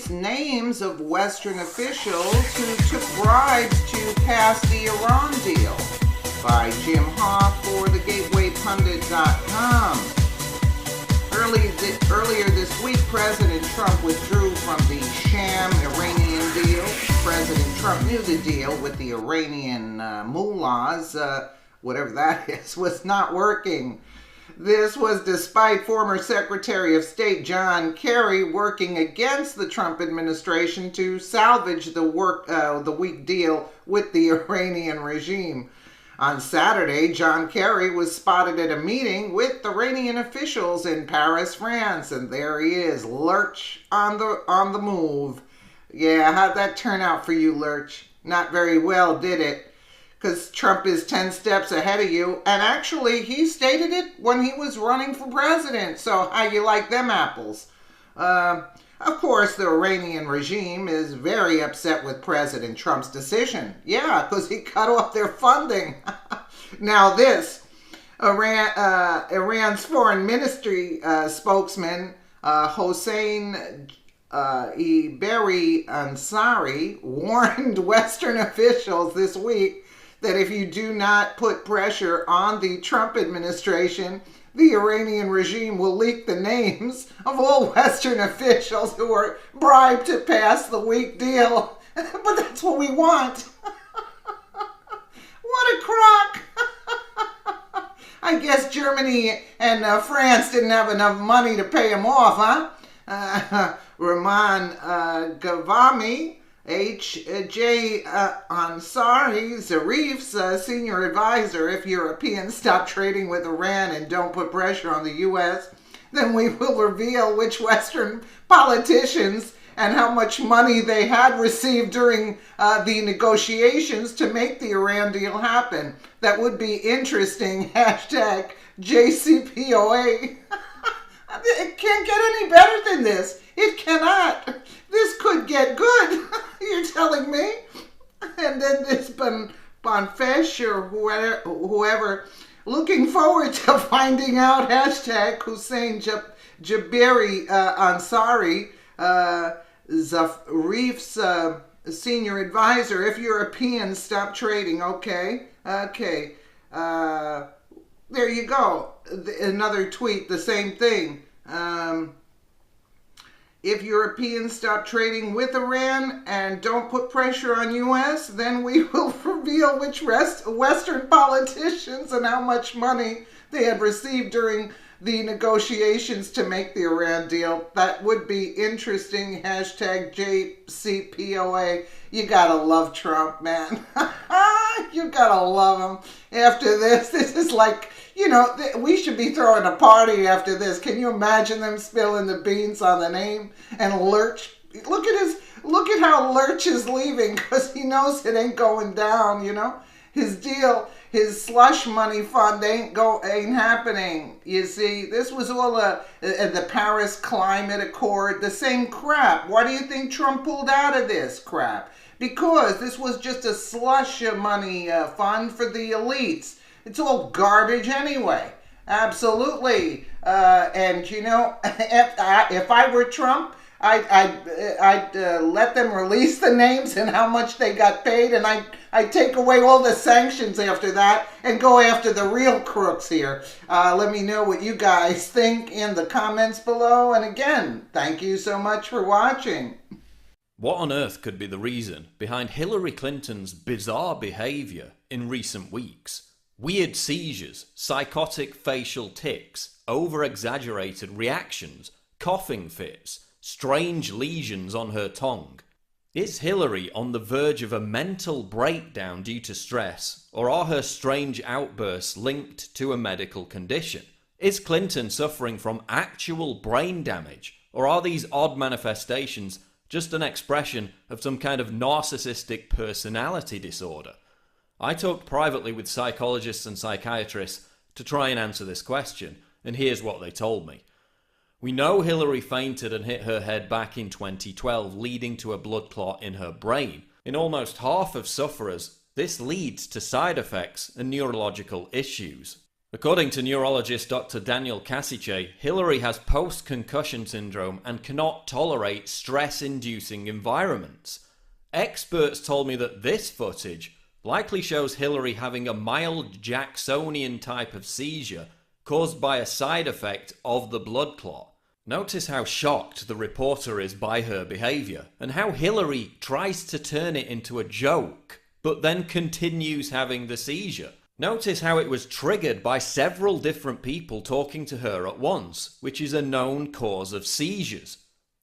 released names of Western officials who took bribes to pass the Iran deal. By Jim Hoff for theGatewayPundit.com. Earlier this week, President Trump withdrew from the sham Iranian deal. President Trump knew the deal with the Iranian mullahs, whatever that is, was not working. This was despite former Secretary of State John Kerry working against the Trump administration to salvage the weak deal with the Iranian regime. On Saturday, John Kerry was spotted at a meeting with Iranian officials in Paris, France, and there he is, Lurch on the move. Yeah, how'd that turn out for you, Lurch? Not very well, did it? Because Trump is 10 steps ahead of you, and actually, he stated it when he was running for president, so how you like them apples? Of course, the Iranian regime is very upset with President Trump's decision. Yeah, because he cut off their funding. Now this, Iran's foreign ministry spokesman, Hossein Iberi Ansari, warned Western officials this week that if you do not put pressure on the Trump administration, the Iranian regime will leak the names of all Western officials who were bribed to pass the weak deal. But that's what we want. What a crock. I guess Germany and France didn't have enough money to pay him off, huh? Rahman Ghavami, H.J. Ansari, Zarif's senior advisor, if Europeans stop trading with Iran and don't put pressure on the U.S., then we will reveal which Western politicians and how much money they had received during the negotiations to make the Iran deal happen. That would be interesting. Hashtag JCPOA. It can't get any better than this. It cannot. This could get good. You're telling me? And then this Bonfesh or whoever, looking forward to finding out. Hashtag Hussein Jabiri Ansari, Zarif's senior advisor. If Europeans stop trading, okay. There you go. Another tweet, the same thing. If Europeans stop trading with Iran and don't put pressure on U.S., then we will reveal which Western politicians and how much money they had received during the negotiations to make the Iran deal. That would be interesting. Hashtag JCPOA. You gotta love Trump, man. You gotta love him. After this is like, we should be throwing a party after this. Can you imagine them spilling the beans on the name? And Lurch, look at how Lurch is leaving because he knows it ain't going down, His deal, his slush money fund ain't happening. You see, this was all the Paris Climate Accord, the same crap. Why do you think Trump pulled out of this crap? Because this was just a slush money fund for the elites. It's all garbage anyway. Absolutely. And if I were Trump, I'd let them release the names and how much they got paid, and I'd take away all the sanctions after that and go after the real crooks here. Let me know what you guys think in the comments below. And again, thank you so much for watching. What on earth could be the reason behind Hillary Clinton's bizarre behaviour in recent weeks? Weird seizures, psychotic facial tics, over-exaggerated reactions, coughing fits, strange lesions on her tongue. Is Hillary on the verge of a mental breakdown due to stress, or are her strange outbursts linked to a medical condition? Is Clinton suffering from actual brain damage, or are these odd manifestations just an expression of some kind of narcissistic personality disorder? I talked privately with psychologists and psychiatrists to try and answer this question, and here's what they told me. We know Hillary fainted and hit her head back in 2012, leading to a blood clot in her brain. In almost half of sufferers, this leads to side effects and neurological issues. According to neurologist Dr. Daniel Kasiche, Hillary has post-concussion syndrome and cannot tolerate stress-inducing environments. Experts told me that this footage likely shows Hillary having a mild Jacksonian type of seizure caused by a side effect of the blood clot. Notice how shocked the reporter is by her behaviour, and how Hillary tries to turn it into a joke, but then continues having the seizure. Notice how it was triggered by several different people talking to her at once, which is a known cause of seizures.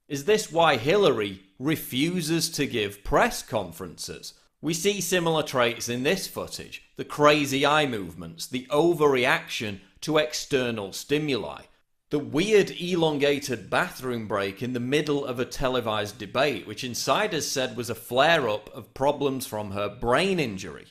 Is this why Hillary refuses to give press conferences? We see similar traits in this footage: the crazy eye movements, the overreaction to external stimuli, the weird elongated bathroom break in the middle of a televised debate, which insiders said was a flare-up of problems from her brain injury.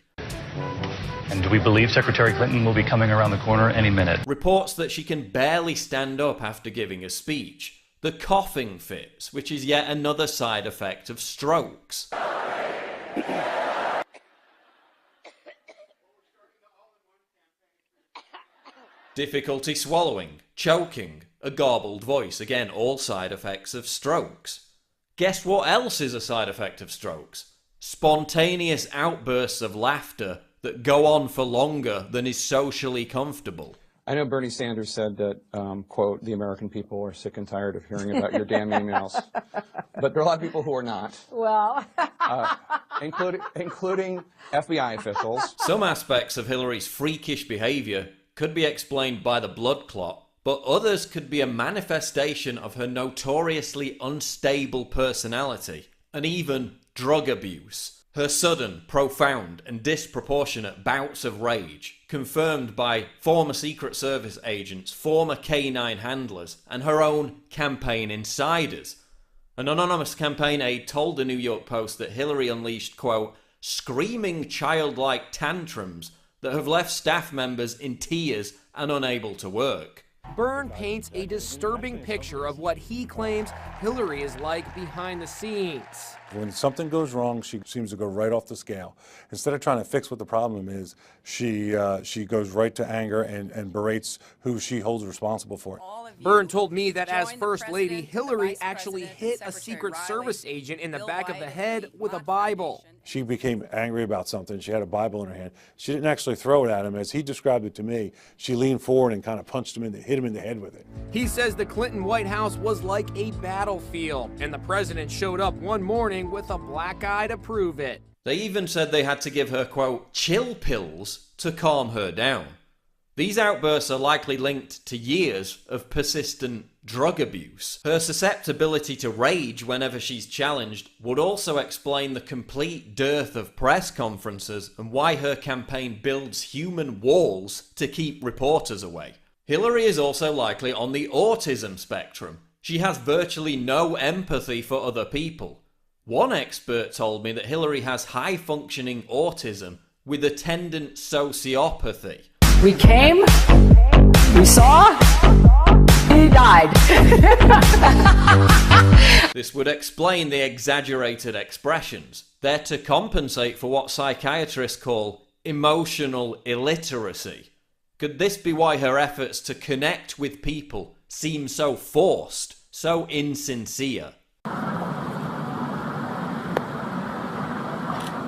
And do we believe Secretary Clinton will be coming around the corner any minute? Reports that she can barely stand up after giving a speech. The coughing fits, which is yet another side effect of strokes. Difficulty swallowing, choking, a garbled voice, again all side effects of strokes. Guess what else is a side effect of strokes? Spontaneous outbursts of laughter that go on for longer than is socially comfortable. I know Bernie Sanders said that, quote, the American people are sick and tired of hearing about your damn emails. But there are a lot of people who are not. Well. Including FBI officials. Some aspects of Hillary's freakish behaviour could be explained by the blood clot, but others could be a manifestation of her notoriously unstable personality and even drug abuse. Her sudden, profound and disproportionate bouts of rage, confirmed by former Secret Service agents, former K-9 handlers, and her own campaign insiders. An anonymous campaign aide told the New York Post that Hillary unleashed, quote, screaming childlike tantrums that have left staff members in tears and unable to work. Byrne paints a disturbing picture of what he claims Hillary is like behind the scenes. When something goes wrong, she seems to go right off the scale. Instead of trying to fix what the problem is, she goes right to anger and berates who she holds responsible for it. Byrne told me that as First Lady, Hillary actually hit a Secret Service agent in the back of the head with a Bible. She became angry about something. She had a Bible in her hand. She didn't actually throw it at him. As he described it to me, she leaned forward and kind of punched him hit him in the head with it. He says the Clinton White House was like a battlefield, and the president showed up one morning with a black eye to prove it. They even said they had to give her, quote, chill pills to calm her down. These outbursts are likely linked to years of persistent drug abuse. Her susceptibility to rage whenever she's challenged would also explain the complete dearth of press conferences and why her campaign builds human walls to keep reporters away. Hillary is also likely on the autism spectrum. She has virtually no empathy for other people. One expert told me that Hillary has high-functioning autism with attendant sociopathy. We came, we saw, he died. This would explain the exaggerated expressions. They're to compensate for what psychiatrists call emotional illiteracy. Could this be why her efforts to connect with people seem so forced, so insincere?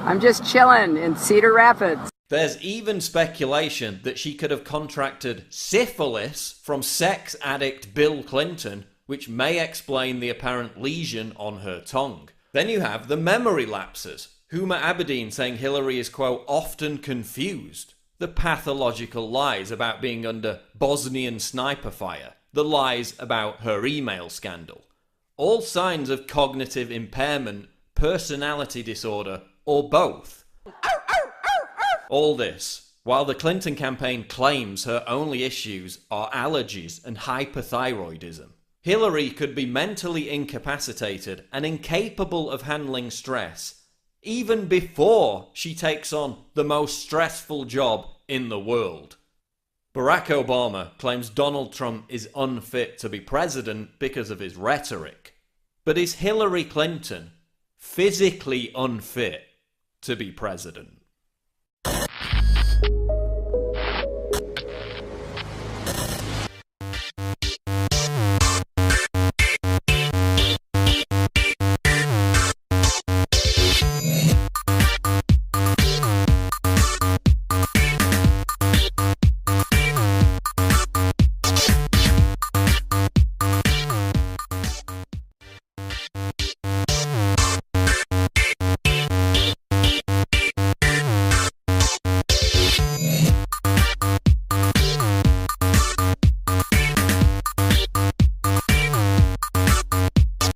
I'm just chilling in Cedar Rapids. There's even speculation that she could have contracted syphilis from sex addict Bill Clinton, which may explain the apparent lesion on her tongue. Then you have the memory lapses. Huma Abedin saying Hillary is, quote, often confused. The pathological lies about being under Bosnian sniper fire. The lies about her email scandal. All signs of cognitive impairment, personality disorder, or both. All this, while the Clinton campaign claims her only issues are allergies and hyperthyroidism. Hillary could be mentally incapacitated and incapable of handling stress, even before she takes on the most stressful job in the world. Barack Obama claims Donald Trump is unfit to be president because of his rhetoric. But is Hillary Clinton physically unfit to be president?